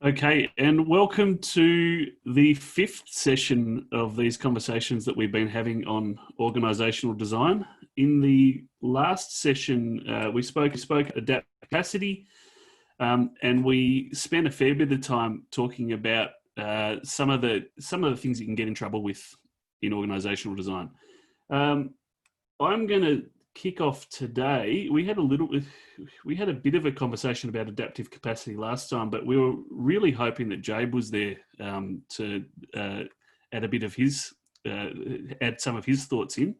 Okay, and welcome to the fifth session of these conversations that we've been having on organisational design. In the last session, we spoke adapt capacity, and we spent a fair bit of time talking about some of the things you can get in trouble with in organisational design. I'm going to kick off today. We had a bit of a conversation about adaptive capacity last time, but we were really hoping that Jabe was there to add some of his thoughts in.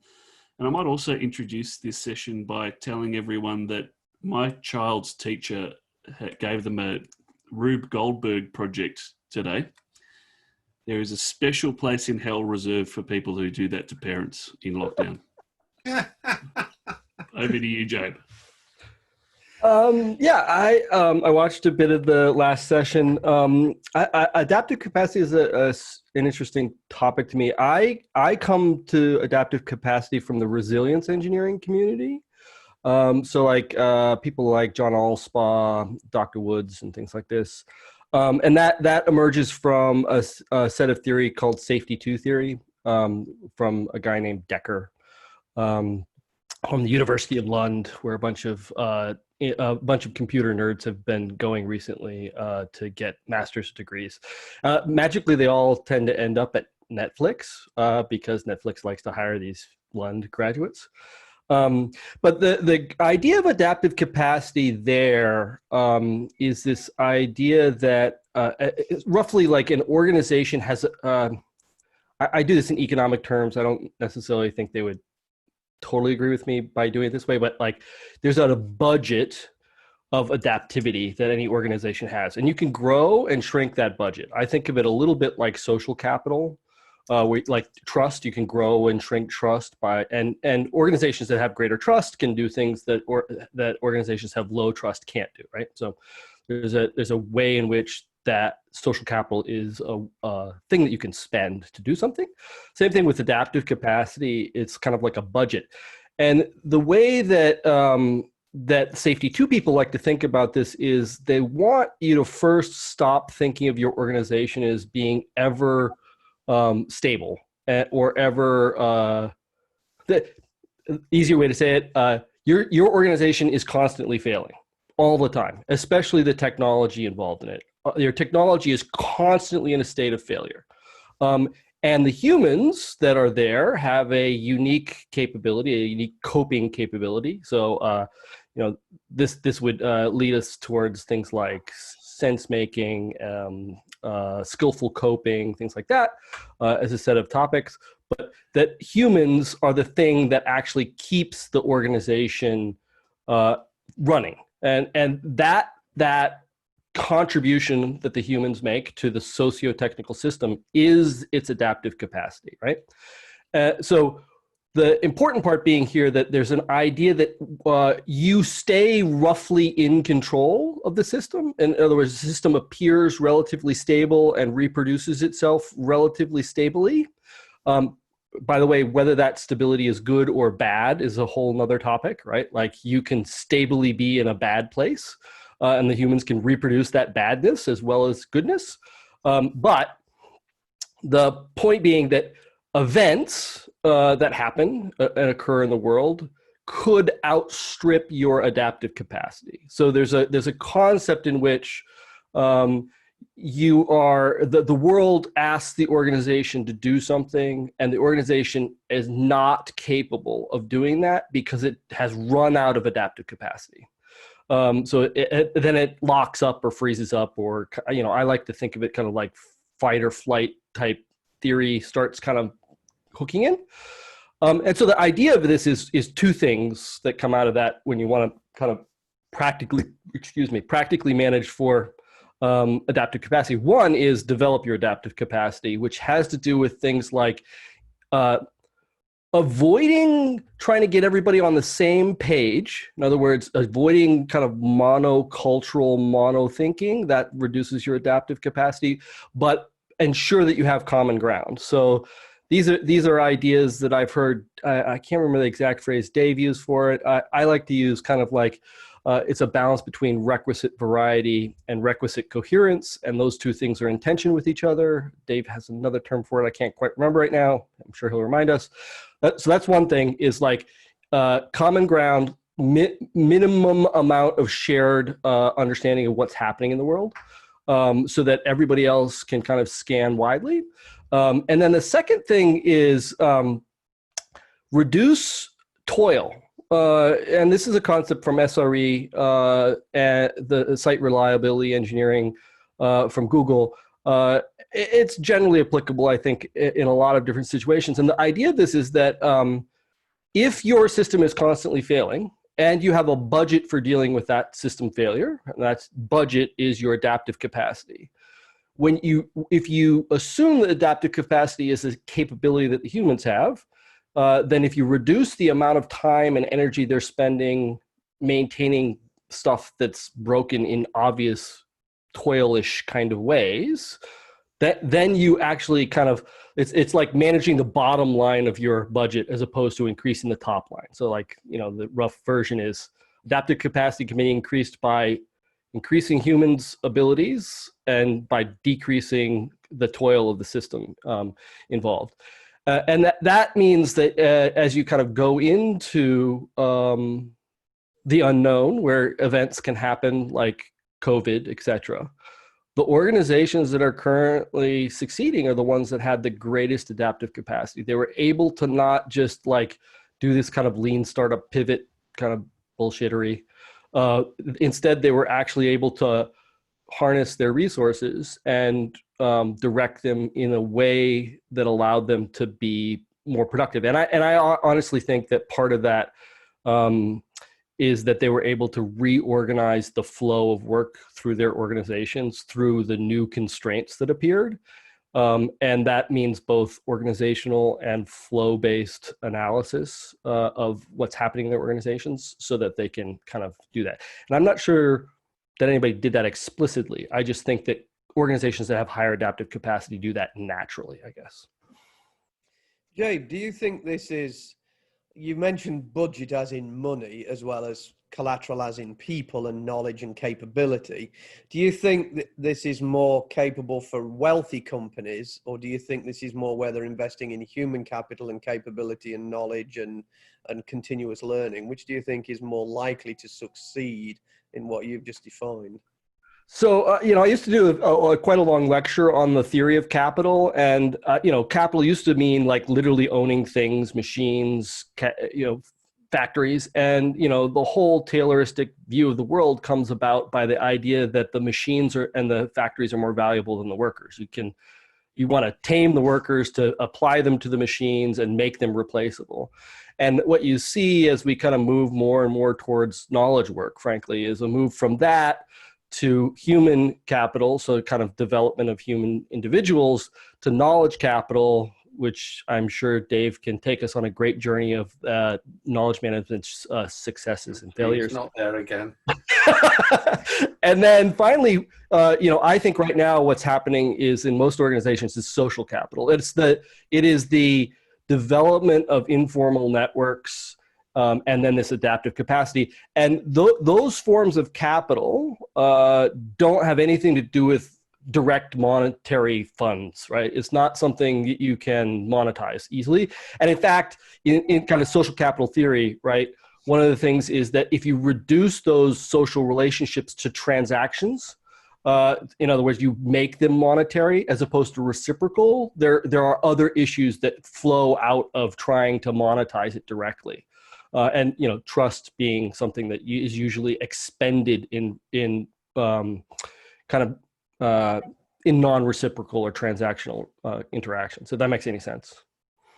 And I might also introduce this session by telling everyone that my child's teacher gave them a Rube Goldberg project today. There is a special place in hell reserved for people who do that to parents in lockdown. Over to you, Jabe. I watched a bit of the last session. Adaptive capacity is an interesting topic to me. I come to adaptive capacity from the resilience engineering community. People like John Allspaw, Dr. Woods, and things like this. And that emerges from a set of theory called Safety 2 theory from a guy named Decker. From the University of Lund, where a bunch of computer nerds have been going recently to get master's degrees. Magically, they all tend to end up at Netflix because Netflix likes to hire these Lund graduates. But the idea of adaptive capacity there is this idea that roughly like an organization has. I do this in economic terms. I don't necessarily think they would totally agree with me by doing it this way, but like there's a budget of adaptivity that any organization has, and you can grow and shrink that budget. I think of it a little bit like social capital, like trust. You can grow and shrink trust and organizations that have greater trust can do things that organizations have low trust can't do, right? So there's a way in which that social capital is a thing that you can spend to do something. Same thing with adaptive capacity. It's kind of like a budget. And the way that that Safety 2 people like to think about this is they want you to first stop thinking of your organization as being ever stable or ever, the easier way to say it, your organization is constantly failing all the time, especially the technology involved in it. Your technology is constantly in a state of failure. And the humans that are there have a unique capability, a unique coping capability. So, this would lead us towards things like sense making, skillful coping, things like that, as a set of topics. But that humans are the thing that actually keeps the organization running, and that contribution that the humans make to the socio-technical system is its adaptive capacity, right? So the important part being here that there's an idea that you stay roughly in control of the system. In other words, the system appears relatively stable and reproduces itself relatively stably. By the way, whether that stability is good or bad is a whole nother topic, right? Like you can stably be in a bad place. And the humans can reproduce that badness as well as goodness. But the point being that events that happen and occur in the world could outstrip your adaptive capacity. So there's a concept in which you are, the world asks the organization to do something, and the organization is not capable of doing that because it has run out of adaptive capacity. So then it locks up or freezes up, or, I like to think of it kind of like fight or flight type theory starts kind of hooking in. And so the idea of this is two things that come out of that when you want to kind of practically manage for adaptive capacity. One is develop your adaptive capacity, which has to do with things like avoiding trying to get everybody on the same page. In other words, avoiding kind of monocultural, mono-thinking that reduces your adaptive capacity, but ensure that you have common ground. So these are ideas that I've heard. I can't remember the exact phrase Dave used for it. I like to use kind of like It's a balance between requisite variety and requisite coherence, and those two things are in tension with each other. Dave has another term for it I can't quite remember right now. I'm sure he'll remind us. So that's one thing, is like common ground, minimum amount of shared understanding of what's happening in the world, so that everybody else can kind of scan widely. And then the second thing is reduce toil. And this is a concept from SRE, and the site reliability engineering from Google. It's generally applicable, I think, in a lot of different situations. And the idea of this is that if your system is constantly failing and you have a budget for dealing with that system failure, and that budget is your adaptive capacity. If you assume that adaptive capacity is a capability that the humans have, then if you reduce the amount of time and energy they're spending maintaining stuff that's broken in obvious toilish kind of ways, then you actually kind of, it's like managing the bottom line of your budget as opposed to increasing the top line. So like, the rough version is adaptive capacity can be increased by increasing humans' abilities and by decreasing the toil of the system involved. And that means that as you kind of go into the unknown, where events can happen like COVID, et cetera, the organizations that are currently succeeding are the ones that had the greatest adaptive capacity. They were able to not just like do this kind of lean startup pivot kind of bullshittery. Instead, they were actually able to harness their resources and direct them in a way that allowed them to be more productive. And I honestly think that part of that is that they were able to reorganize the flow of work through their organizations through the new constraints that appeared. And that means both organizational and flow-based analysis of what's happening in their organizations so that they can kind of do that. And I'm not sure that anybody did that explicitly. I just think that organizations that have higher adaptive capacity do that naturally, I guess. Jabe, do you think this is, you mentioned budget as in money as well as collateral as in people and knowledge and capability. Do you think that this is more capable for wealthy companies, or do you think this is more where they're investing in human capital and capability and knowledge and continuous learning? Which do you think is more likely to succeed in what you've just defined? So, I used to do quite a long lecture on the theory of capital, and, capital used to mean like literally owning things, machines, factories, and, the whole Tayloristic view of the world comes about by the idea that the machines and the factories are more valuable than the workers. You want to tame the workers to apply them to the machines and make them replaceable. And what you see as we kind of move more and more towards knowledge work, frankly, is a move from that to human capital, so kind of development of human individuals, to knowledge capital, which I'm sure Dave can take us on a great journey of knowledge management successes and failures. He's not there again. And then finally, I think right now what's happening is in most organizations is social capital. It is the development of informal networks, and then this adaptive capacity. And those forms of capital don't have anything to do with direct monetary funds, right? It's not something that you can monetize easily. And in fact, in kind of social capital theory, right, one of the things is that if you reduce those social relationships to transactions, in other words, you make them monetary as opposed to reciprocal, there are other issues that flow out of trying to monetize it directly. And trust being something that is usually expended in in non-reciprocal or transactional interaction. So that makes any sense?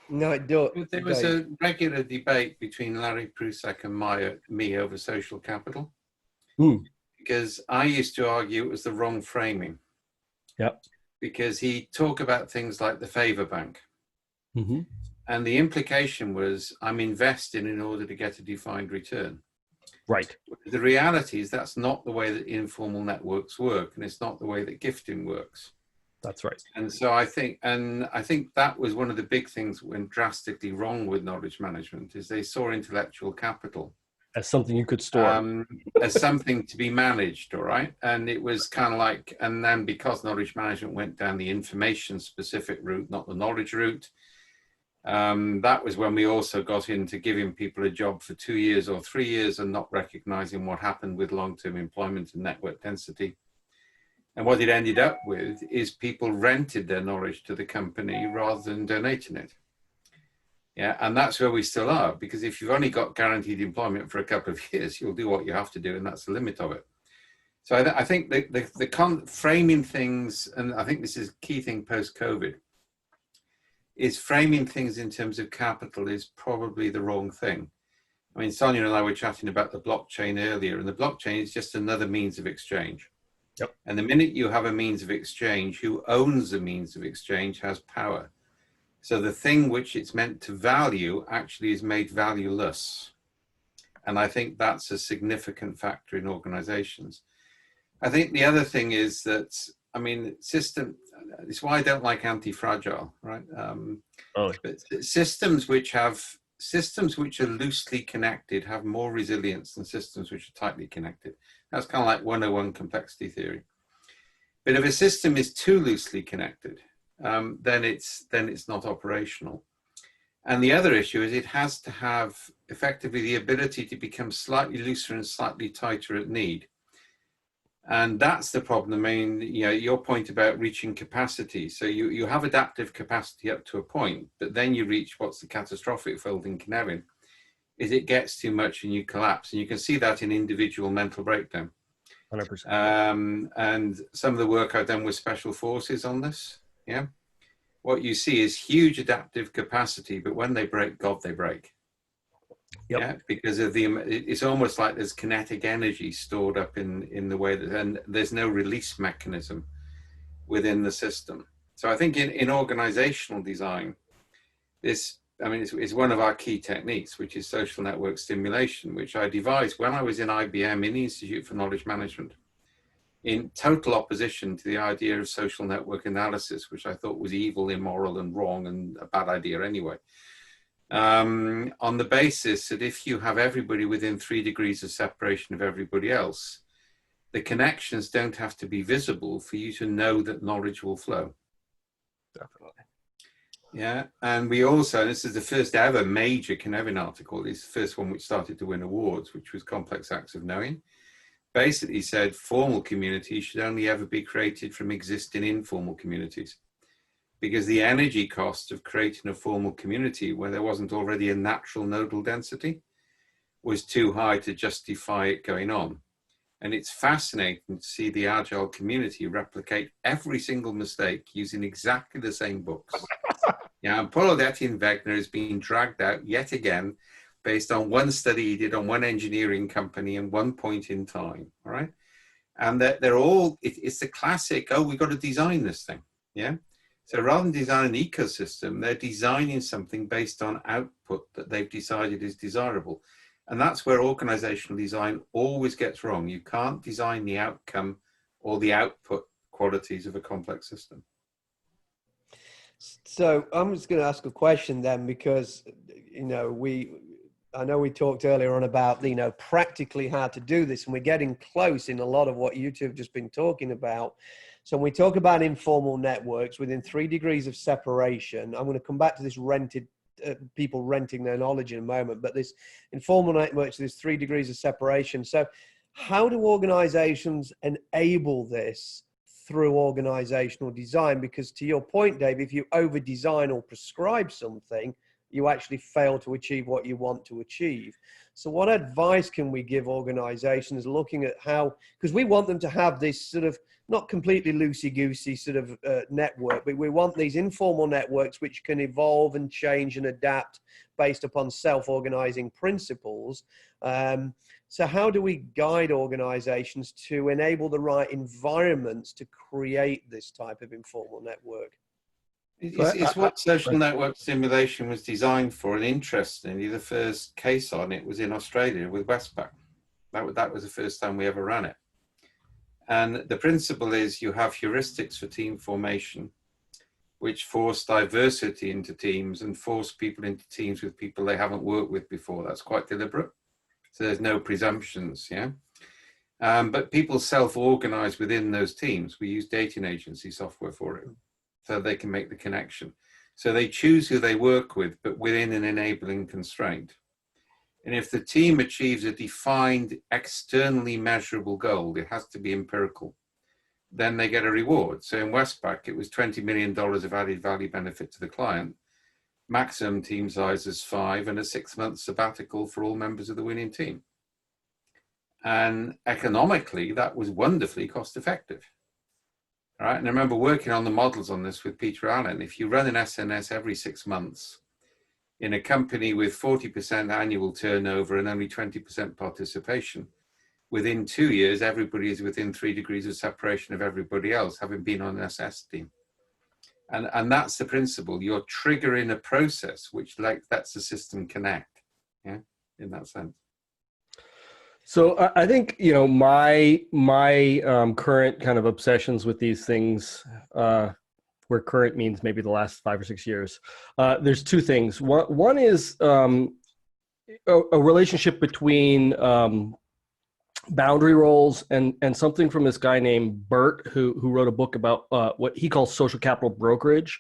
No, it don't. There was a regular debate between Larry Prusak and me over social capital. Because I used to argue it was the wrong framing. Yep. Because he talked about things like the favor bank. Mm-hmm. And the implication was I'm investing in order to get a defined return. Right. The reality is that's not the way that informal networks work, and it's not the way that gifting works. That's right. And so I think that was one of the big things that went drastically wrong with knowledge management is they saw intellectual capital As something you could store. As something to be managed, all right? And it was kind of like, and then because knowledge management went down the information specific route, not the knowledge route, that was when we also got into giving people a job for 2 years or 3 years and not recognizing what happened with long-term employment and network density. And what it ended up with is people rented their knowledge to the company rather than donating it. Yeah, and that's where we still are, because if you've only got guaranteed employment for a couple of years, you'll do what you have to do, and that's the limit of it. So I think the framing things, and I think this is a key thing post-COVID, is framing things in terms of capital is probably the wrong thing. I mean, Sonja and I were chatting about the blockchain earlier, and the blockchain is just another means of exchange. Yep. And the minute you have a means of exchange, who owns the means of exchange has power. So the thing which it's meant to value actually is made valueless. And I think that's a significant factor in organizations. I think the other thing is that, I mean, it's why I don't like anti-fragile, right? But systems which are loosely connected have more resilience than systems which are tightly connected. That's kind of like 101 complexity theory. But if a system is too loosely connected, then it's not operational. And the other issue is it has to have effectively the ability to become slightly looser and slightly tighter at need. And that's the problem. I mean, your point about reaching capacity. So you have adaptive capacity up to a point, but then you reach what's the catastrophic field in Cynefin, is it gets too much and you collapse. And you can see that in individual mental breakdown. 100%. And some of the work I've done with special forces on this, yeah, what you see is huge adaptive capacity, but when they break, God, they break. Yep. Yeah, because of it's almost like there's kinetic energy stored up in the way that, and there's no release mechanism within the system. So I think in organizational design, it's one of our key techniques, which is social network stimulation, which I devised when I was in IBM in the Institute for Knowledge Management, in total opposition to the idea of social network analysis, which I thought was evil, immoral, and wrong, and a bad idea anyway. On the basis that if you have everybody within 3 degrees of separation of everybody else, the connections don't have to be visible for you to know that knowledge will flow. Definitely. Yeah, and we also, this is the first ever major Cynefin article, it's the first one which started to win awards, which was Complex Acts of Knowing, basically said formal communities should only ever be created from existing informal communities, because the energy cost of creating a formal community where there wasn't already a natural nodal density was too high to justify it going on. And it's fascinating to see the Agile community replicate every single mistake using exactly the same books. Yeah, and Paul Odette Wegner is being dragged out yet again based on one study he did on one engineering company in one point in time, all right? And that they're all, it's the classic, oh, we've got to design this thing, yeah? So rather than design an ecosystem, they're designing something based on output that they've decided is desirable. And that's where organizational design always gets wrong. You can't design the outcome or the output qualities of a complex system. So I'm just going to ask a question then, because, I know we talked earlier on about, practically how to do this, and we're getting close in a lot of what you two have just been talking about. So when we talk about informal networks within 3 degrees of separation, I'm going to come back to this people renting their knowledge in a moment, but this informal networks, there's 3 degrees of separation. So how do organizations enable this through organizational design? Because to your point, Dave, if you over design or prescribe something, you actually fail to achieve what you want to achieve. So what advice can we give organizations looking at how, because we want them to have this sort of not completely loosey-goosey sort of network, but we want these informal networks which can evolve and change and adapt based upon self-organizing principles. So how do we guide organizations to enable the right environments to create this type of informal network? It's what social network simulation was designed for, and interestingly, the first case on it was in Australia with Westpac. That was the first time we ever ran it. And the principle is you have heuristics for team formation, which force diversity into teams and force people into teams with people they haven't worked with before. That's quite deliberate. So there's no presumptions, yeah? But people self-organize within those teams. We use dating agency software for it, so they can make the connection. So they choose who they work with, but within an enabling constraint. And if the team achieves a defined, externally measurable goal, it has to be empirical, then they get a reward. So in Westpac, it was $20 million of added value benefit to the client, maximum team size is 5, and a 6-month sabbatical for all members of the winning team. And economically, that was wonderfully cost effective. All right. And I remember working on the models on this with Peter Allen. If you run an SNS every 6 months in a company with 40% annual turnover and only 20% participation, within 2 years, everybody is within 3 degrees of separation of everybody else, having been on an SS team. And that's the principle. You're triggering a process which lets the system connect, yeah, in that sense. So I think, you know, my current kind of obsessions with these things, where current means maybe the last 5 or 6 years, there's two things. One is a relationship between boundary roles and something from this guy named Bert, who wrote a book about what he calls social capital brokerage.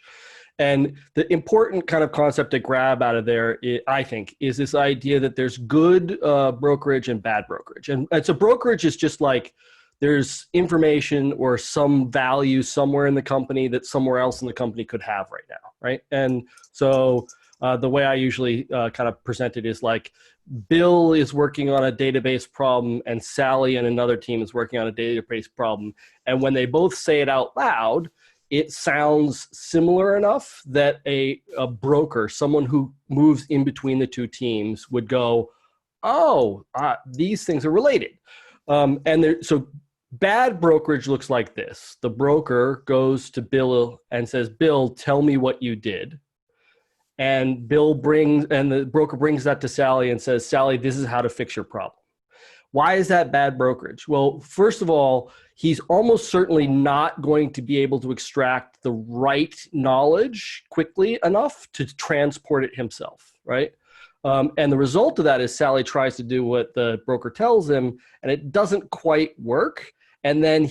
And the important kind of concept to grab out of there, I think, is this idea that there's good brokerage and bad brokerage. And so brokerage is just like there's information or some value somewhere in the company that somewhere else in the company could have right now, right? And so the way I usually kind of present it is like Bill is working on a database problem and Sally and another team is working on a database problem. And when they both say it out loud, it sounds similar enough that a broker, someone who moves in between the two teams, would go, oh, these things are related. So bad brokerage looks like this. The broker goes to Bill and says, Bill, tell me what you did. And the broker brings that to Sally and says, Sally, this is how to fix your problem. Why is that bad brokerage? Well, first of all, he's almost certainly not going to be able to extract the right knowledge quickly enough to transport it himself, right? And the result of that is Sally tries to do what the broker tells him, and it doesn't quite work. And then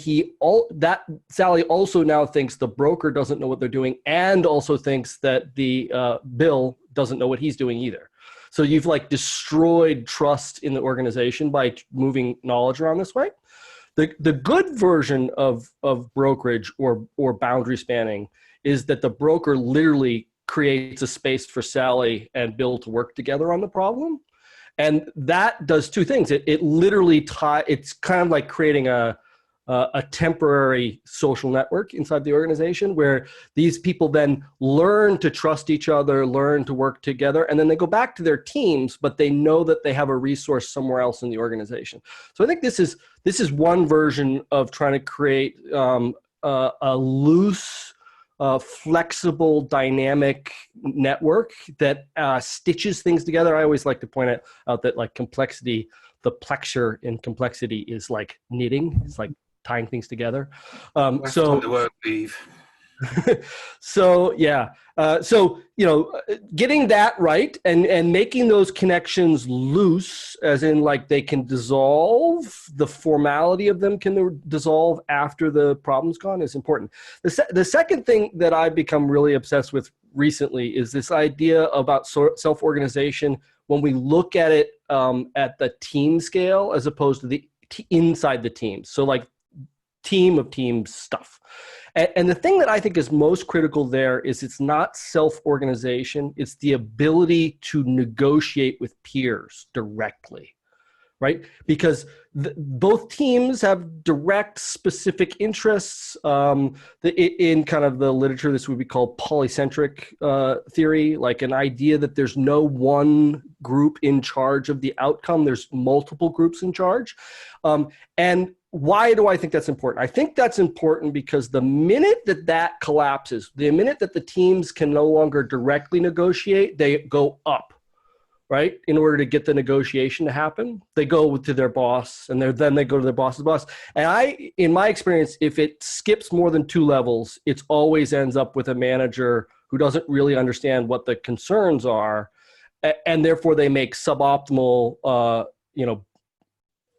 Sally also now thinks the broker doesn't know what they're doing, and also thinks that the Bill doesn't know what he's doing either. So you've like destroyed trust in the organization by moving knowledge around this way. The good version of brokerage or boundary spanning is that the broker literally creates a space for Sally and Bill to work together on the problem. And that does two things. It literally it's kind of like creating a temporary social network inside the organization where these people then learn to trust each other, learn to work together, and then they go back to their teams, but they know that they have a resource somewhere else in the organization. So I think this is one version of trying to create a loose, flexible, dynamic network that stitches things together. I always like to point out that like complexity, the plexure in complexity is like knitting. It's like tying things together. So the word weave. So yeah. So, you know, getting that right and making those connections loose, as in like they can dissolve, the formality of them can dissolve after the problem's gone, is important. The second thing that I've become really obsessed with recently is this idea about self-organization when we look at it at the team scale as opposed to the inside the team. So like team of teams stuff. And the thing that I think is most critical there is it's not self-organization, it's the ability to negotiate with peers directly, right? Because both teams have direct specific interests. In kind of the literature, this would be called polycentric theory, like an idea that there's no one group in charge of the outcome, there's multiple groups in charge. And why do I think that's important? I think that's important because the minute that collapses, the minute that the teams can no longer directly negotiate, they go up, right? In order to get the negotiation to happen, they go to their boss and then they go to their boss's boss. And in my experience, if it skips more than 2 levels, it always ends up with a manager who doesn't really understand what the concerns are. And therefore they make suboptimal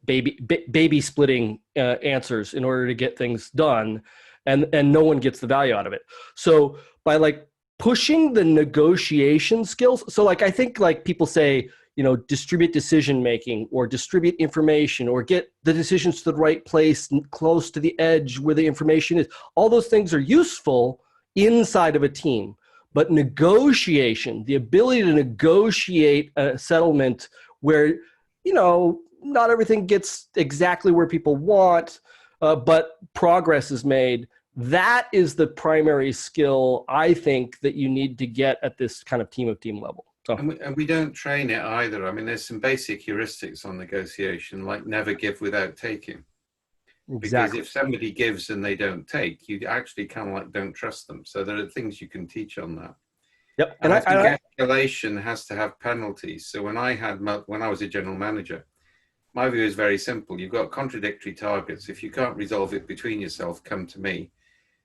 baby splitting answers in order to get things done, and no one gets the value out of it. So by like pushing the negotiation skills, so like I think like people say, distribute decision making or distribute information or get the decisions to the right place close to the edge where the information is. All those things are useful inside of a team, but negotiation, the ability to negotiate a settlement where, not everything gets exactly where people want, but progress is made. That is the primary skill, I think, that you need to get at this kind of team of team level. So. And we don't train it either. I mean, there's some basic heuristics on negotiation, like never give without taking. Exactly. Because if somebody gives and they don't take, you actually kind of like don't trust them. So there are things you can teach on that. Yep. And I think escalation has to have penalties. So when I was a general manager, my view is very simple. You've got contradictory targets. If you can't resolve it between yourself, come to me.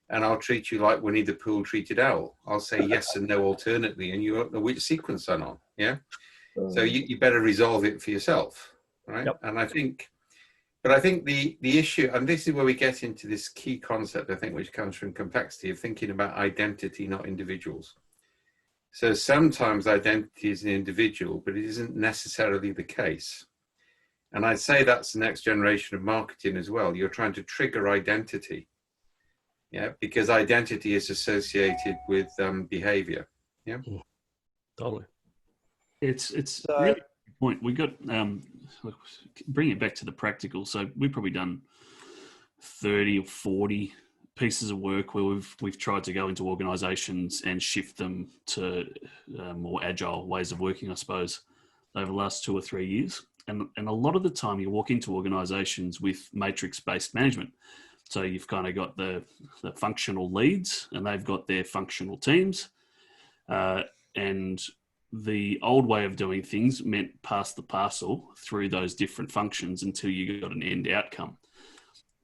And I'll treat you like Winnie the Pooh treated Owl. I'll say yes and no alternately, and you won't know which sequence I'm on. Yeah. So you better resolve it for yourself, right? Yep. And I think the issue, and this is where we get into this key concept, I think, which comes from complexity of thinking about identity, not individuals. So sometimes identity is an individual, but it isn't necessarily the case. And I'd say that's the next generation of marketing as well. You're trying to trigger identity. Yeah, because identity is associated with behavior. Yeah, totally. It's really a good point. We got bring it back to the practical. So we've probably done 30 or 40 pieces of work where we've tried to go into organisations and shift them to more agile ways of working, I suppose, over the last 2 or 3 years. And a lot of the time, you walk into organisations with matrix-based management. So you've kind of got the functional leads, and they've got their functional teams. And the old way of doing things meant pass the parcel through those different functions until you got an end outcome.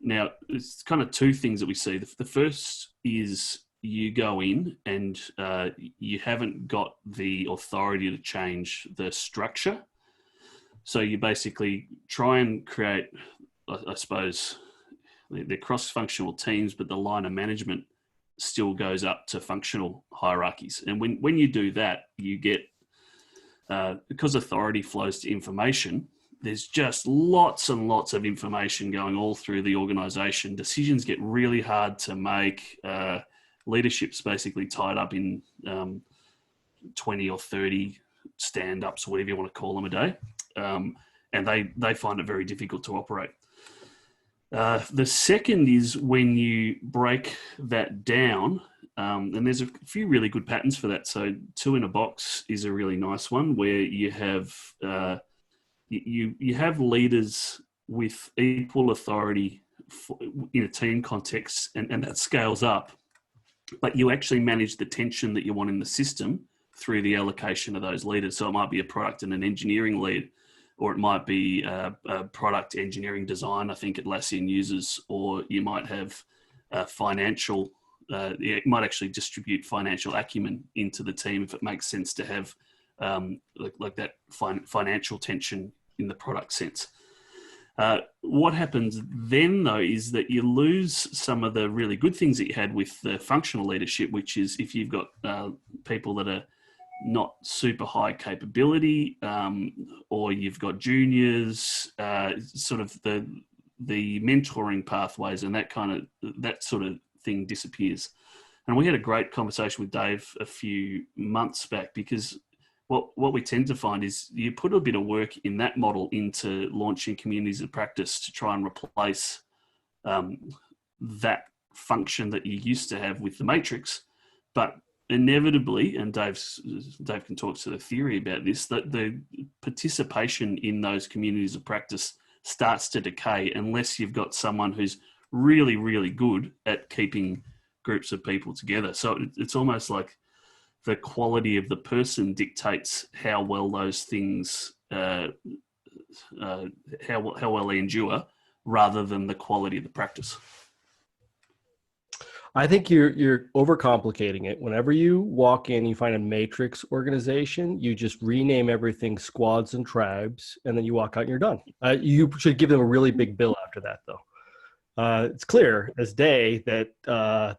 Now, it's kind of two things that we see. The first is you go in and you haven't got the authority to change the structure. So you basically try and create, I suppose, they're cross-functional teams, but the line of management still goes up to functional hierarchies. And when you do that, you get, because authority flows to information, there's just lots and lots of information going all through the organization. Decisions get really hard to make. Leadership's basically tied up in 20 or 30 stand-ups, whatever you want to call them, a day. And they find it very difficult to operate. The second is when you break that down, and there's a few really good patterns for that. So 2 in a box is a really nice one where you have you have leaders with equal authority in a team context, and that scales up. But you actually manage the tension that you want in the system through the allocation of those leaders. So it might be a product and an engineering lead, or it might be a product engineering design, I think Atlassian uses, or you might have financial, it might actually distribute financial acumen into the team if it makes sense to have like that financial tension in the product sense. What happens then, though, is that you lose some of the really good things that you had with the functional leadership, which is if you've got people that are not super high capability, or you've got juniors, sort of the mentoring pathways and that sort of thing disappears. And we had a great conversation with Dave a few months back, because what we tend to find is you put a bit of work in that model into launching communities of practice to try and replace that function that you used to have with the matrix, but inevitably, and Dave can talk to the theory about this, that the participation in those communities of practice starts to decay unless you've got someone who's really, really good at keeping groups of people together. So it's almost like the quality of the person dictates how well those things, how well they endure, rather than the quality of the practice. I think you're overcomplicating it. Whenever you walk in, you find a matrix organization, you just rename everything squads and tribes, and then you walk out and you're done. You should give them a really big bill after that, though. It's clear as day that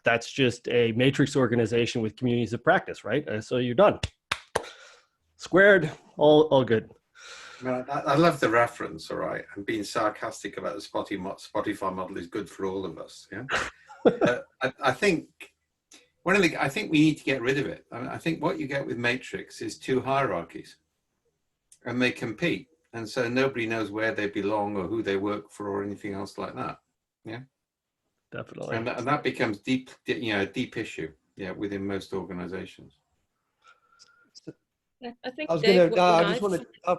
that's just a matrix organization with communities of practice, right? So you're done. Squared, all good. I love the reference, all right? And being sarcastic about the Spotify model is good for all of us, yeah? I think I think we need to get rid of it. I think what you get with Matrix is two hierarchies, and they compete, and so nobody knows where they belong or who they work for or anything else like that. Yeah, Definitely. and that becomes deep issue. Yeah, within most organizations. I think I was Dave, going to. I just wanted. Oh,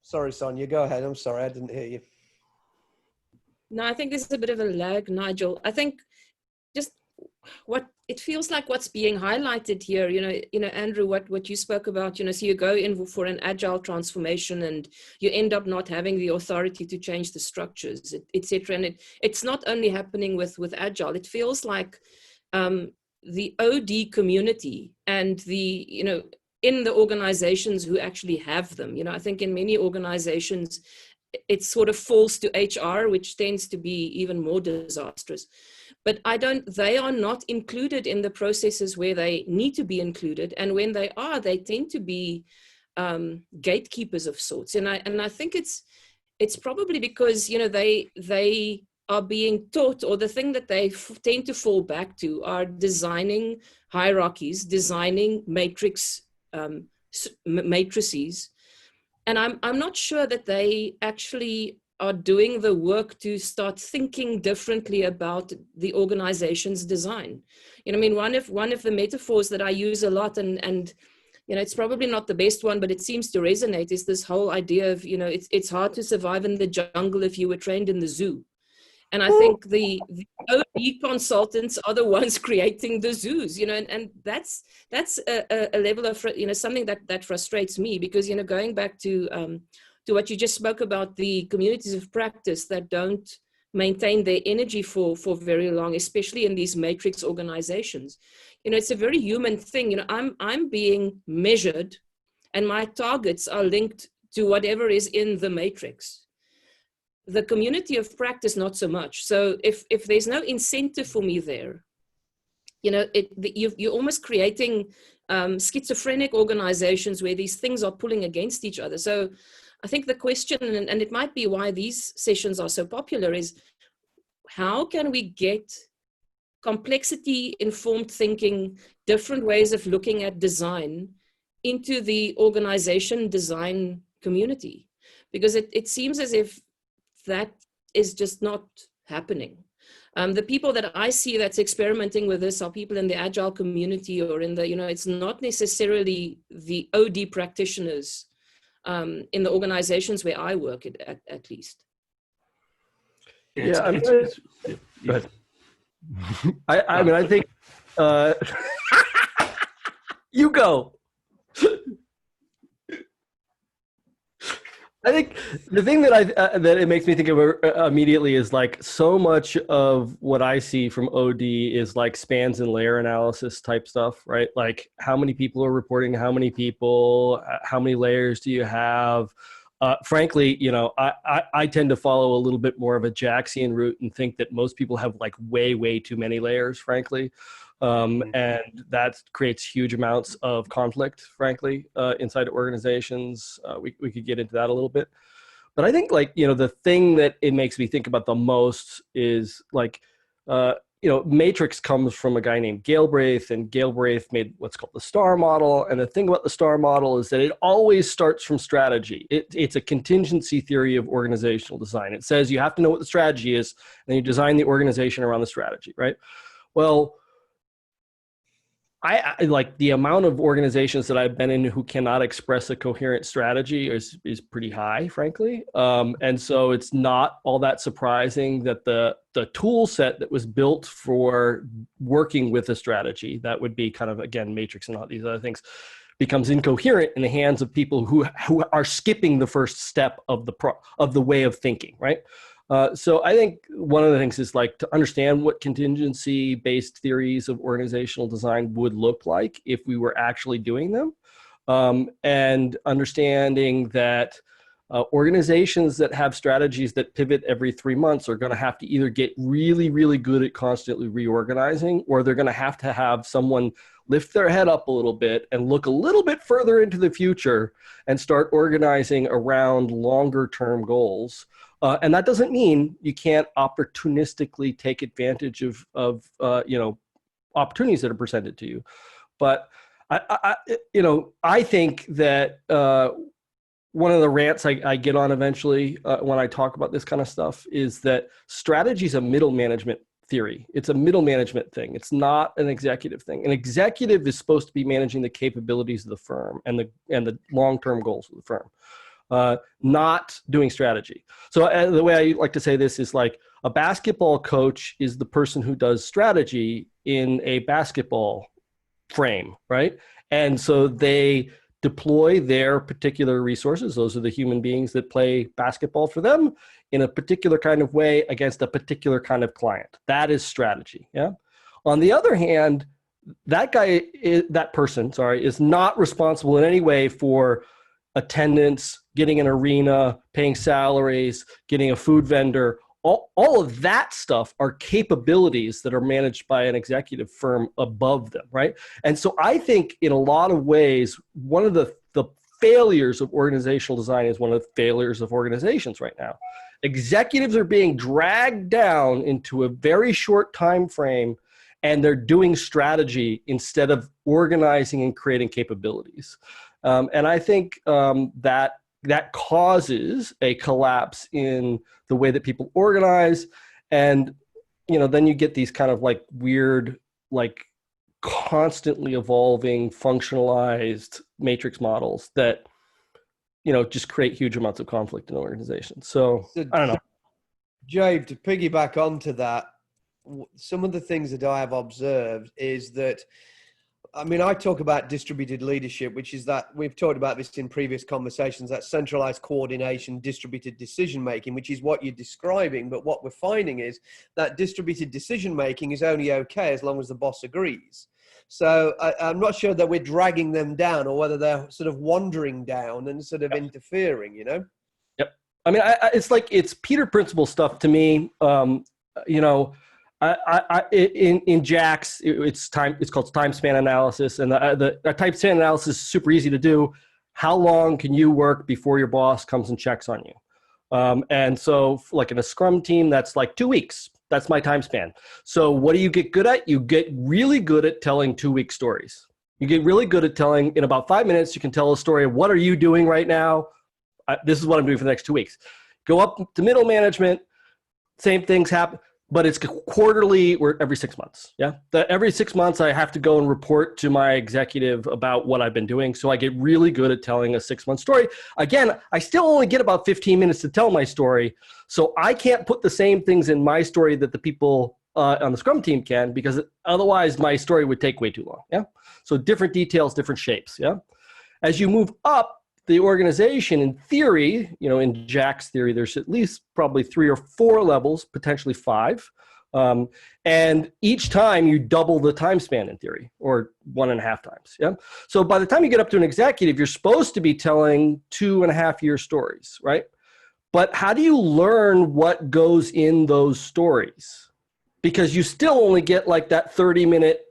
sorry, Sonja. Go ahead. I'm sorry, I didn't hear you. No, I think there's a bit of a lag, Nigel. I think just what it feels like what's being highlighted here, Andrew, what you spoke about, so you go in for an agile transformation and you end up not having the authority to change the structures, etc. And it's not only happening with agile. It feels like the OD community and the, in the organizations who actually have them, I think in many organizations, it sort of falls to HR, which tends to be even more disastrous. But they are not included in the processes where they need to be included. And when they are, they tend to be gatekeepers of sorts. And I think it's probably because, they are being taught, or the thing that they tend to fall back to are designing hierarchies, designing matrices. And I'm not sure that they actually are doing the work to start thinking differently about the organization's design. One of the metaphors that I use a lot, and it's probably not the best one, but it seems to resonate, is this whole idea of, it's hard to survive in the jungle if you were trained in the zoo. And I think the OD consultants are the ones creating the zoos, and that's a level of, something that frustrates me, because, going back to what you just spoke about, the communities of practice that don't maintain their energy for very long, especially in these matrix organizations. It's a very human thing. I'm being measured and my targets are linked to whatever is in the matrix. The community of practice, not so much. So if there's no incentive for me there, you're almost creating schizophrenic organizations where these things are pulling against each other. So I think the question, and it might be why these sessions are so popular, is how can we get complexity-informed thinking, different ways of looking at design into the organization design community? Because it seems as if that is just not happening. The people that I see that's experimenting with this are people in the Agile community, or in the, it's not necessarily the OD practitioners in the organizations where I work at least. Yeah, go ahead. I think you go. I think the thing that that it makes me think of immediately is like so much of what I see from OD is like spans and layer analysis type stuff, right? Like how many people are reporting to how many people, how many layers do you have? Frankly, I tend to follow a little bit more of a Jaxian route and think that most people have like way too many layers, frankly. And that creates huge amounts of conflict, frankly, inside organizations. We could get into that a little bit. But I think the thing that it makes me think about the most is Matrix comes from a guy named Galbraith, and Galbraith made what's called the STAR model. And the thing about the STAR model is that it always starts from strategy. It's a contingency theory of organizational design. It says you have to know what the strategy is, and then you design the organization around the strategy, right? Well, I like the amount of organizations that I've been in who cannot express a coherent strategy is pretty high, frankly. And so it's not all that surprising that the tool set that was built for working with a strategy, that would be kind of, again, Matrix and all these other things, becomes incoherent in the hands of people who are skipping the first step of the way of thinking, right? So I think one of the things is like to understand what contingency-based theories of organizational design would look like if we were actually doing them, and understanding that organizations that have strategies that pivot every 3 months are going to have to either get really, really good at constantly reorganizing, or they're going to have someone lift their head up a little bit and look a little bit further into the future and start organizing around longer term goals. And that doesn't mean you can't opportunistically take advantage of opportunities that are presented to you. But I think that one of the rants I get on eventually when I talk about this kind of stuff is that strategy is a middle management theory. It's a middle management thing. It's not an executive thing. An executive is supposed to be managing the capabilities of the firm and the long-term goals of the firm, not doing strategy. So the way I like to say this is like a basketball coach is the person who does strategy in a basketball frame, right? And so they deploy their particular resources. Those are the human beings that play basketball for them in a particular kind of way against a particular kind of client. That is strategy. Yeah. On the other hand, that person is not responsible in any way for attendance, getting an arena, paying salaries, getting a food vendor. All of that stuff are capabilities that are managed by an executive firm above them, right? And so I think in a lot of ways, one of the failures of organizational design is one of the failures of organizations right now. Executives are being dragged down into a very short time frame, and they're doing strategy instead of organizing and creating capabilities. And I think that causes a collapse in the way that people organize. And, then you get these kind of like weird, like constantly evolving, functionalized matrix models that, just create huge amounts of conflict in organizations. So I don't know. Jabe, to piggyback onto that, some of the things that I have observed is that, I talk about distributed leadership, which is that we've talked about this in previous conversations, that centralized coordination, distributed decision-making, which is what you're describing. But what we're finding is that distributed decision-making is only okay as long as the boss agrees. So I'm not sure that we're dragging them down or whether they're sort of wandering down and sort of interfering, Yep. It's Peter Principle stuff to me. In JAX, it's called time span analysis, and the time span analysis is super easy to do. How long can you work before your boss comes and checks on you? And so like in a Scrum team, that's like 2 weeks. That's my time span. So what do you get good at? You get really good at telling 2-week stories. You get really good at telling, in about 5 minutes, you can tell a story of what are you doing right now? This is what I'm doing for the next 2 weeks. Go up to middle management, same things happen. But it's quarterly or every 6 months. Yeah. Every 6 months, I have to go and report to my executive about what I've been doing. So I get really good at telling a 6-month story. Again, I still only get about 15 minutes to tell my story. So I can't put the same things in my story that the people on the Scrum team can, because otherwise my story would take way too long. Yeah. So different details, different shapes. Yeah. As you move up the organization, in theory, in Jack's theory, there's at least probably 3 or 4 levels, potentially 5. And each time you double the time span in theory, or 1.5 times. Yeah. So by the time you get up to an executive, you're supposed to be telling 2.5-year stories, right? But how do you learn what goes in those stories? Because you still only get like that 30-minute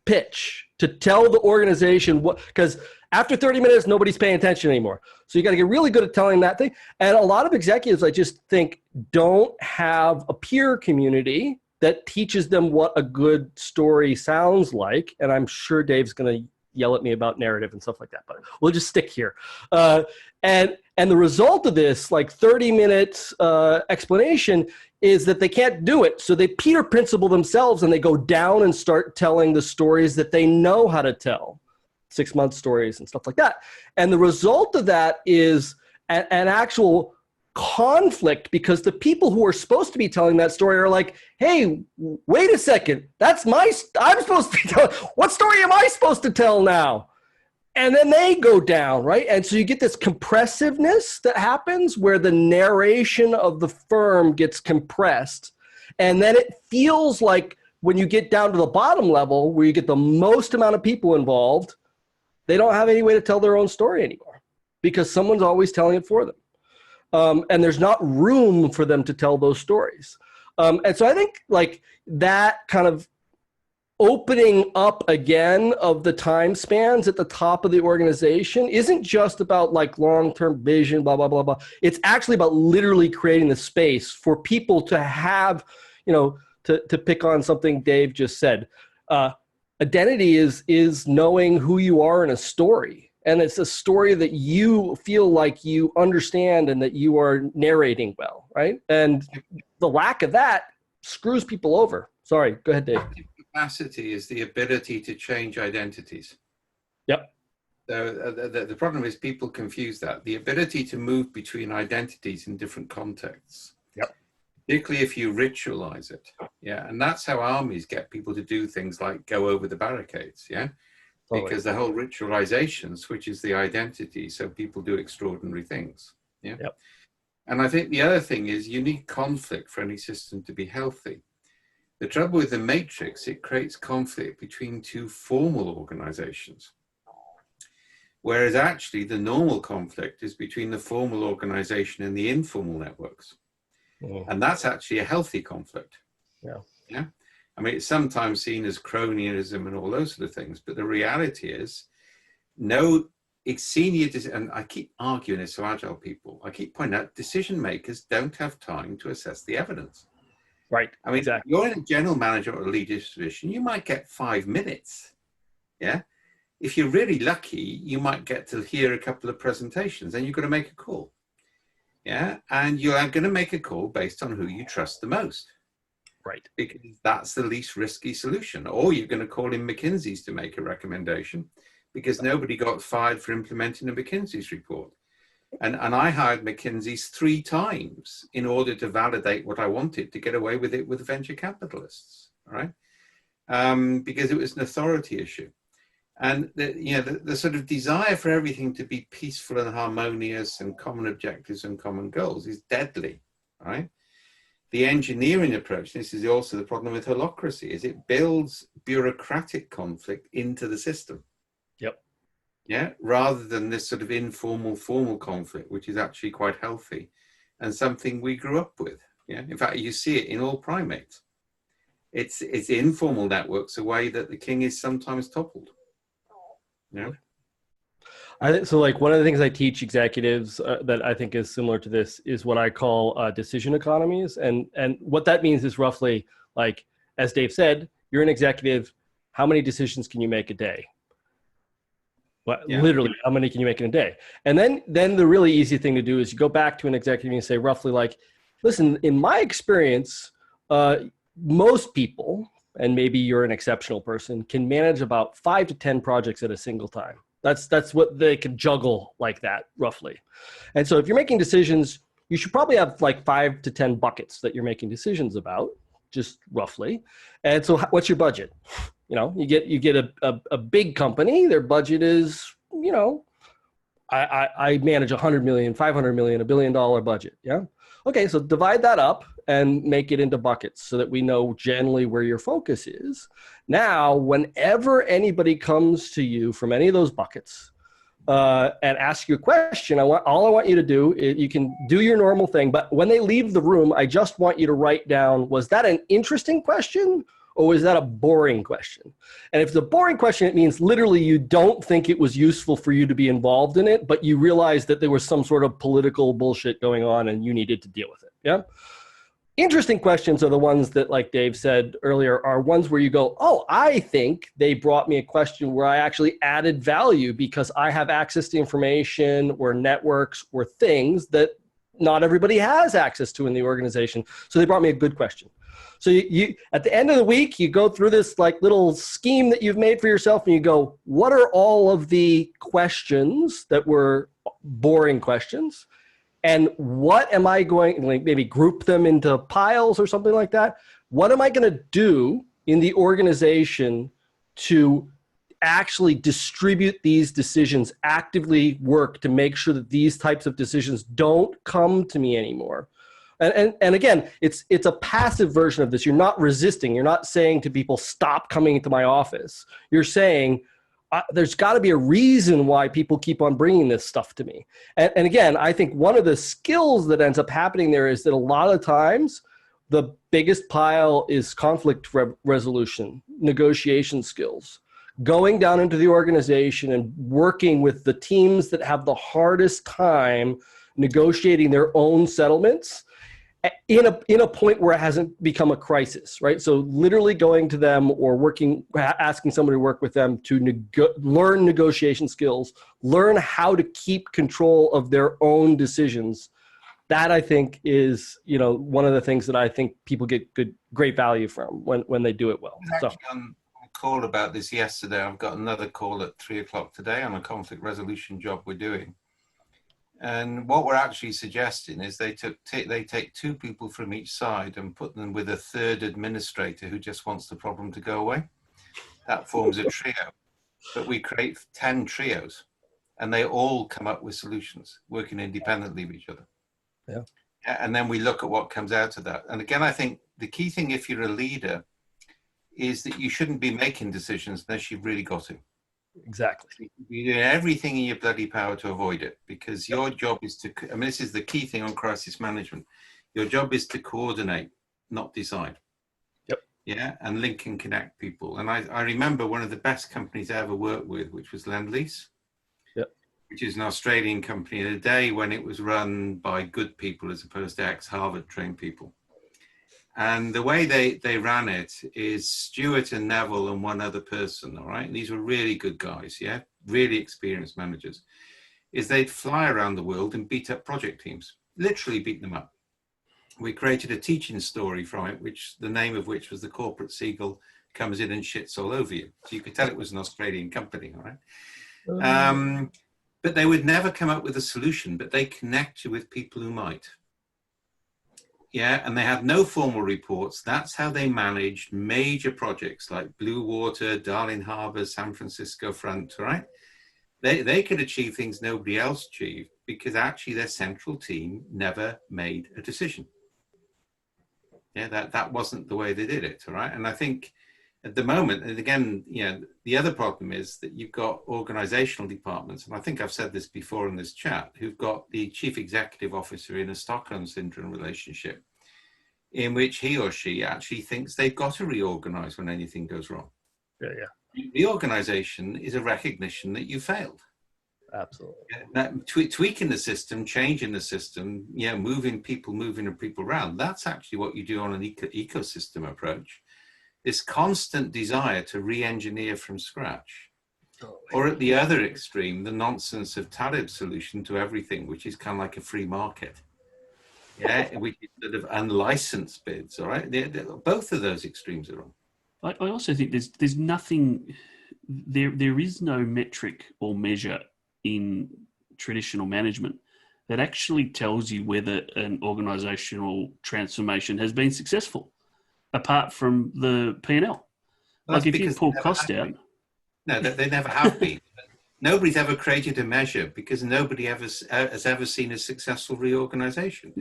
pitch to tell the organization what, because after 30 minutes, nobody's paying attention anymore. So you got to get really good at telling that thing. And a lot of executives, I just think, don't have a peer community that teaches them what a good story sounds like. And I'm sure Dave's going to yell at me about narrative and stuff like that, but we'll just stick here. And the result of this, like 30-minute explanation, is that they can't do it. So they Peter Principle themselves, and they go down and start telling the stories that they know how to tell. 6-month stories and stuff like that. And the result of that is an actual conflict, because the people who are supposed to be telling that story are like, hey, wait a second, I'm supposed to be telling, what story am I supposed to tell now? and then they go down, right? And so you get this compressiveness that happens where the narration of the firm gets compressed. And then it feels like when you get down to the bottom level, where you get the most amount of people involved, they don't have any way to tell their own story anymore because someone's always telling it for them. And there's not room for them to tell those stories. And so I think like that kind of opening up again of the time spans at the top of the organization isn't just about like long-term vision, blah, blah, blah, blah. It's actually about literally creating the space for people to have, you know, to pick on something Dave just said. Identity is knowing who you are in a story. And it's a story that you feel like you understand and that you are narrating well, right? And the lack of that screws people over. Sorry, go ahead, Dave. Capacity is the ability to change identities. Yep. So the problem is people confuse that. The ability to move between identities in different contexts. Yep. Particularly if you ritualize it. Yeah. And that's how armies get people to do things like go over the barricades. Yeah. Totally. Because the whole ritualization switches the identity. So people do extraordinary things. Yeah. Yep. And I think the other thing is you need conflict for any system to be healthy. The trouble with the matrix, it creates conflict between two formal organizations. Whereas actually the normal conflict is between the formal organization and the informal networks. Oh. And that's actually a healthy conflict. Yeah. Yeah. I mean, it's sometimes seen as cronyism and all those sort of things, but the reality is it's senior, and I keep arguing this to Agile people. I keep pointing out decision makers don't have time to assess the evidence. Right. I mean, exactly. You're in a general manager or a leadership position, you might get 5 minutes. Yeah. If you're really lucky, you might get to hear a couple of presentations, and you've got to make a call. Yeah. And you're going to make a call based on who you trust the most. Right. Because that's the least risky solution. Or you're going to call in McKinsey's to make a recommendation because nobody got fired for implementing a McKinsey's report. And I hired McKinsey's 3 times in order to validate what I wanted to get away with it with venture capitalists, right? Because it was an authority issue. And the sort of desire for everything to be peaceful and harmonious and common objectives and common goals is deadly, right? The engineering approach, this is also the problem with holacracy, is it builds bureaucratic conflict into the system. Yep. Yeah, rather than this sort of informal, formal conflict, which is actually quite healthy and something we grew up with. Yeah, in fact, you see it in all primates. It's informal networks, a way that the king is sometimes toppled. Yeah. So like one of the things I teach executives that I think is similar to this is what I call decision economies. And what that means is roughly like, as Dave said, you're an executive, how many decisions can you make a day? Literally, how many can you make in a day? And then the really easy thing to do is you go back to an executive and say roughly like, listen, in my experience, most people, and maybe you're an exceptional person, can manage about 5 to 10 projects at a single time. That's what they can juggle like that roughly. And so if you're making decisions, you should probably have like 5 to 10 buckets that you're making decisions about, just roughly. And so what's your budget? You know, you get a big company, their budget is, you know, I manage 100 million, 500 million, $1 billion budget. Yeah. Okay. So divide that up and make it into buckets so that we know generally where your focus is. Now, whenever anybody comes to you from any of those buckets and ask you a question, all I want you to do is you can do your normal thing, but when they leave the room, I just want you to write down, was that an interesting question? Or is that a boring question? And if it's a boring question, it means literally you don't think it was useful for you to be involved in it, but you realize that there was some sort of political bullshit going on and you needed to deal with it. Yeah. Interesting questions are the ones that, like Dave said earlier, are ones where you go, oh, I think they brought me a question where I actually added value because I have access to information or networks or things that not everybody has access to in the organization. So they brought me a good question. So you at the end of the week, you go through this like little scheme that you've made for yourself and you go, what are all of the questions that were boring questions? And what am I going, like maybe group them into piles or something like that? What am I going to do in the organization to actually distribute these decisions, actively work to make sure that these types of decisions don't come to me anymore. And again, it's a passive version of this. You're not resisting. You're not saying to people, stop coming into my office. You're saying, there's got to be a reason why people keep on bringing this stuff to me. And again, I think one of the skills that ends up happening there is that a lot of times the biggest pile is conflict resolution, negotiation skills, going down into the organization and working with the teams that have the hardest time negotiating their own settlements in a point where it hasn't become a crisis, right? So literally going to them or asking somebody to work with them to learn negotiation skills, learn how to keep control of their own decisions. That I think is, one of the things that I think people get great value from when they do it well. I was actually on a call about this yesterday. I've got another call at 3:00 today on a conflict resolution job we're doing. And what we're actually suggesting is they take two people from each side and put them with a third administrator who just wants the problem to go away. That forms a trio. But we create 10 trios, and they all come up with solutions, working independently of each other. Yeah. And then we look at what comes out of that. And again, I think the key thing, if you're a leader, is that you shouldn't be making decisions unless you've really got to. Exactly. You're doing everything in your bloody power to avoid it, because your job is to, this is the key thing on crisis management. Your job is to coordinate, not decide. Yep. Yeah, and link and connect people. And I remember one of the best companies I ever worked with, which was Lend-Lease. Yep. Which is an Australian company in a day when it was run by good people as opposed to ex-Harvard trained people. And the way they ran it is Stuart and Neville and one other person, all right? And these were really good guys, yeah? Really experienced managers. Is they'd fly around the world and beat up project teams, literally beat them up. We created a teaching story from it, which the name of which was The Corporate Seagull Comes In and Shits All Over You. So you could tell it was an Australian company, all right? But they would never come up with a solution, but they connect you with people who might. Yeah, and they had no formal reports. That's how they managed major projects like Blue Water, Darling Harbour, San Francisco Front, right? They could achieve things nobody else achieved because actually their central team never made a decision. Yeah, that wasn't the way they did it, all right? And I think at the moment, and again, the other problem is that you've got organizational departments, and I think I've said this before in this chat, who've got the chief executive officer in a Stockholm syndrome relationship in which he or she actually thinks they've got to reorganize when anything goes wrong. Yeah. Reorganization is a recognition that you failed. Absolutely. That tweaking the system, changing the system, moving people around, that's actually what you do on an ecosystem approach. This constant desire to re-engineer from scratch. Or at the other extreme, the nonsense of Taleb's solution to everything, which is kind of like a free market. Yeah, which is sort of unlicensed bids, all right? Both of those extremes are wrong. I also think there's nothing, there is no metric or measure in traditional management that actually tells you whether an organizational transformation has been successful, apart from the P&L. Like if you pull cost out. No, they never have been. Nobody's ever created a measure because nobody has ever seen a successful reorganization.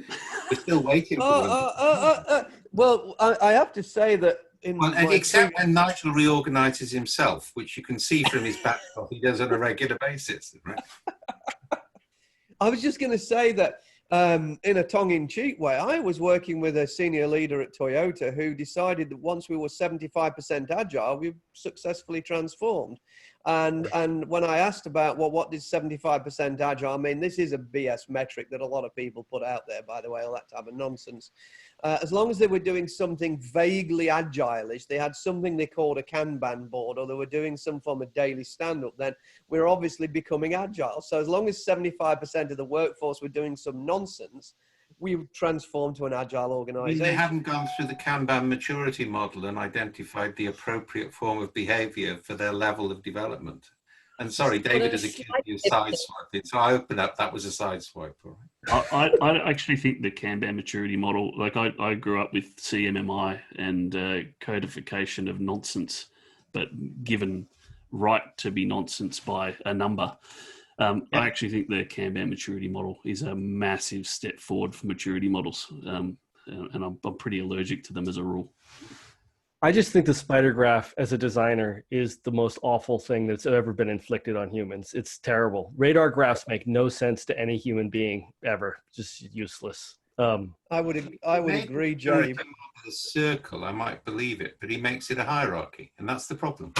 We're still waiting for Well, I have to say that except when Nigel reorganizes himself, which you can see from his backdrop, he does on a regular basis. Right? I was just going to say that in a tongue-in-cheek way, I was working with a senior leader at Toyota who decided that once we were 75% agile, we successfully transformed. And when I asked about, well, what is 75% agile? I mean, this is a BS metric that a lot of people put out there, by the way, all that type of nonsense. As long as they were doing something vaguely agile-ish, they had something they called a Kanban board, or they were doing some form of daily stand-up, then we're obviously becoming agile. So as long as 75% of the workforce were doing some nonsense, we would transform to an agile organization. They haven't gone through the Kanban maturity model and identified the appropriate form of behavior for their level of development. And sorry, David, as a kid, you sideswiped it. So I opened up, that was a sideswipe. I actually think the Kanban maturity model, like I grew up with CMMI and codification of nonsense, but given right to be nonsense by a number. I actually think the Kanban maturity model is a massive step forward for maturity models, and I'm pretty allergic to them as a rule. I just think the spider graph as a designer is the most awful thing that's ever been inflicted on humans. It's terrible. Radar graphs make no sense to any human being ever. Just useless. I would agree, Jabe. The circle, I might believe it, but he makes it a hierarchy, and that's the problem.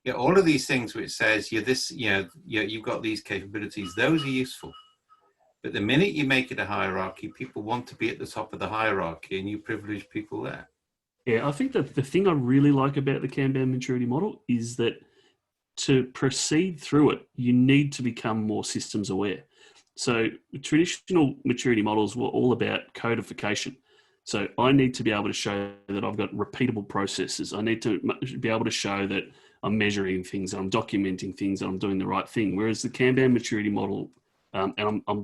Yeah, all of these things which says you've got these capabilities, those are useful. But the minute you make it a hierarchy, people want to be at the top of the hierarchy, and you privilege people there. Yeah, I think that the thing I really like about the Kanban maturity model is that to proceed through it, you need to become more systems aware. So traditional maturity models were all about codification. So I need to be able to show that I've got repeatable processes. I need to be able to show that I'm measuring things, I'm documenting things, I'm doing the right thing. Whereas the Kanban maturity model, and I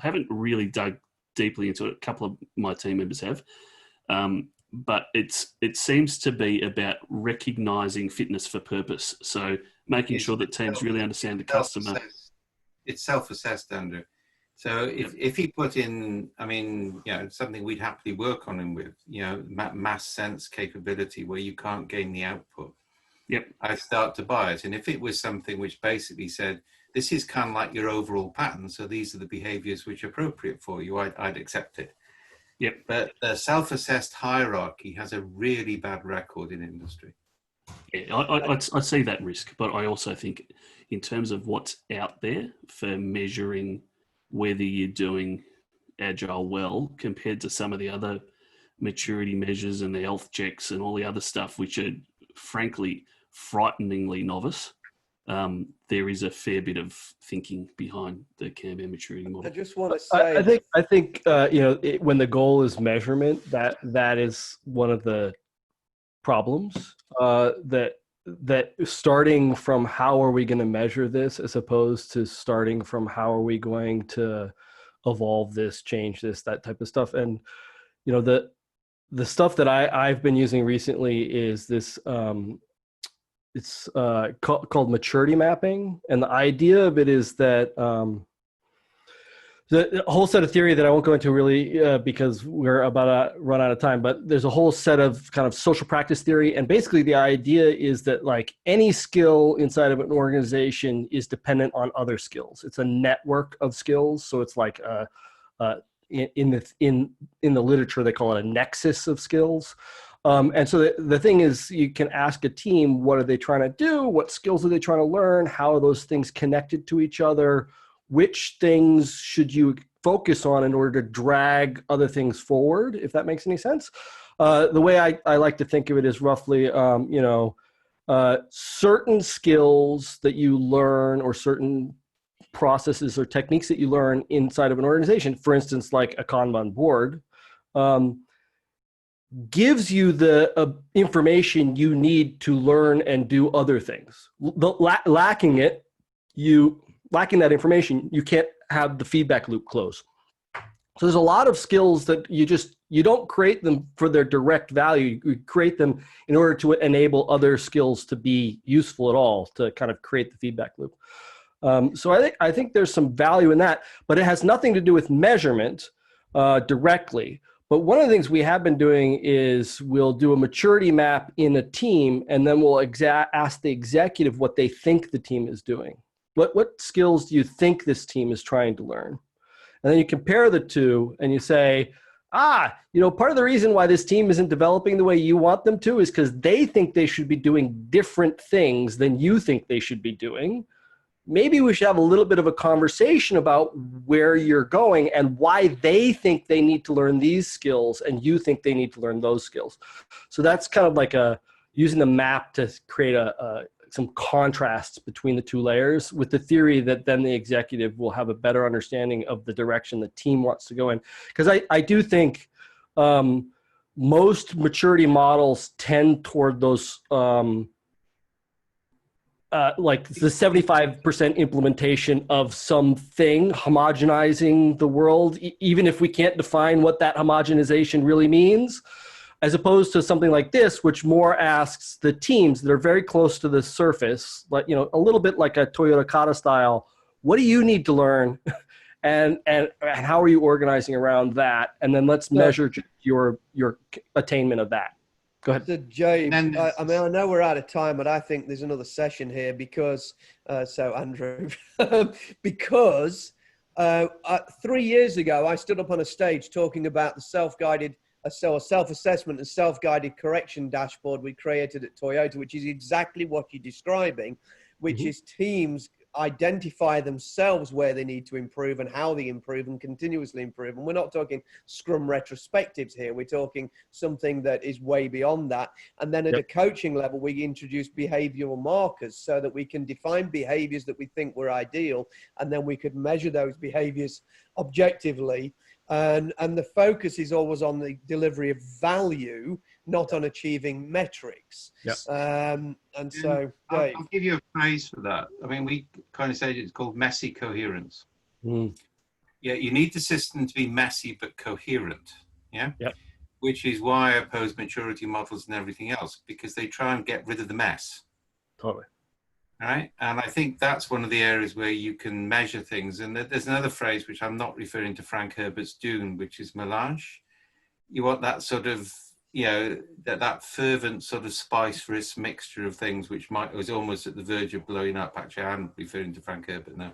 haven't really dug deeply into it, a couple of my team members have, but it seems to be about recognizing fitness for purpose. So making sure that teams really understand the customer. It's self-assessed, Andrew. So if he put in, something we'd happily work on him with, mass sense capability where you can't gain the output. Yep. I'd start to buy it. And if it was something which basically said, this is kind of like your overall pattern, so these are the behaviors which are appropriate for you, I'd accept it. Yep. But the self-assessed hierarchy has a really bad record in industry. Yeah, I see that risk, but I also think in terms of what's out there for measuring whether you're doing Agile well compared to some of the other maturity measures and the health checks and all the other stuff, which are frankly frighteningly novice, there is a fair bit of thinking behind the Kanban maturity model. I just want to say, I think when the goal is measurement, that is one of the problems. That starting from how are we going to measure this, as opposed to starting from how are we going to evolve this, change this, that type of stuff. And the stuff that I've been using recently is this. It's called maturity mapping, and the idea of it is that the whole set of theory that I won't go into really because we're about to run out of time, but there's a whole set of kind of social practice theory, and basically the idea is that like any skill inside of an organization is dependent on other skills. It's a network of skills, so it's like in the literature they call it a nexus of skills. And so the thing is, you can ask a team, what are they trying to do? What skills are they trying to learn? How are those things connected to each other? Which things should you focus on in order to drag other things forward, if that makes any sense? The way I like to think of it is roughly, certain skills that you learn or certain processes or techniques that you learn inside of an organization, for instance, like a Kanban board, gives you the information you need to learn and do other things. Lacking that information, you can't have the feedback loop close. So there's a lot of skills that you don't create them for their direct value. You create them in order to enable other skills to be useful at all, to kind of create the feedback loop. So I think there's some value in that, but it has nothing to do with measurement directly. But one of the things we have been doing is we'll do a maturity map in a team, and then we'll ask the executive what they think the team is doing. What skills do you think this team is trying to learn? And then you compare the two and you say, part of the reason why this team isn't developing the way you want them to is because they think they should be doing different things than you think they should be doing. Maybe we should have a little bit of a conversation about where you're going and why they think they need to learn these skills and you think they need to learn those skills. So that's kind of like using the map to create some contrasts between the two layers, with the theory that then the executive will have a better understanding of the direction the team wants to go in. Because I do think most maturity models tend toward those like the 75% implementation of something, homogenizing the world, even if we can't define what that homogenization really means. as opposed to something like this, which more asks the teams that are very close to the surface, like, you know, a little bit like a Toyota Kata style. What do you need to learn? And how are you organizing around that? And then let's measure your attainment of that. Go ahead. So Jabe, I mean, I know we're out of time, but I think there's another session here because, so Andrew, because 3 years ago, I stood up on a stage talking about the self-guided, self-assessment and self-guided correction dashboard we created at Toyota, which is exactly what you're describing, which is teams identify themselves where they need to improve and how they improve and continuously improve. And we're not talking Scrum retrospectives here. We're talking something that is way beyond that. And then at a coaching level, we introduce behavioral markers so that we can define behaviors that we think were ideal. And then we could measure those behaviors objectively. And the focus is always on the delivery of value, not on achieving metrics. And so, Dave. I'll give you a phrase for that. I mean, we kind of said it's called messy coherence. Yeah, you need the system to be messy but coherent. Yeah. Which is why I oppose maturity models and everything else, because they try and get rid of the mess. Totally. Right. And I think that's one of the areas where you can measure things. And there's another phrase, which I'm not referring to Frank Herbert's Dune, which is melange. You want that sort of, you know, that fervent sort of spice-rich mixture of things, which was almost at the verge of blowing up. Actually, I'm referring to Frank Herbert now.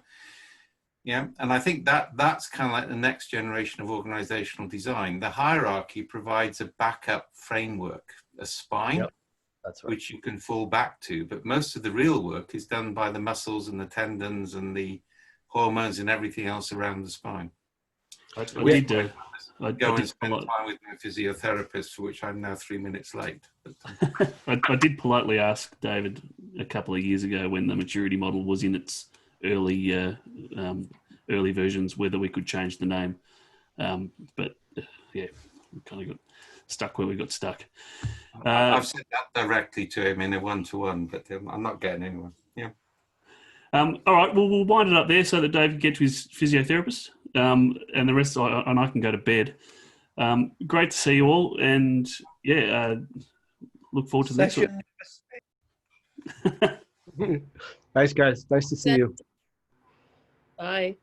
Yeah. And I think that's kind of like the next generation of organizational design. The hierarchy provides a backup framework, a spine. That's right. Which you can fall back to, but most of the real work is done by the muscles and the tendons and the hormones and everything else around the spine. I did go and spend time with my physiotherapist, for which I'm now 3 minutes late. But, I did politely ask David a couple of years ago when the maturity model was in its early versions whether we could change the name, but yeah, we kind of got stuck where we got stuck. I've said that directly to him in a one-to-one, but I'm not getting anyone. Yeah. All right. Well, we'll wind it up there so that Dave can get to his physiotherapist, and the rest, and I can go to bed. Great to see you all, and yeah, look forward to the next one. Nice, guys. Nice to see you. Bye.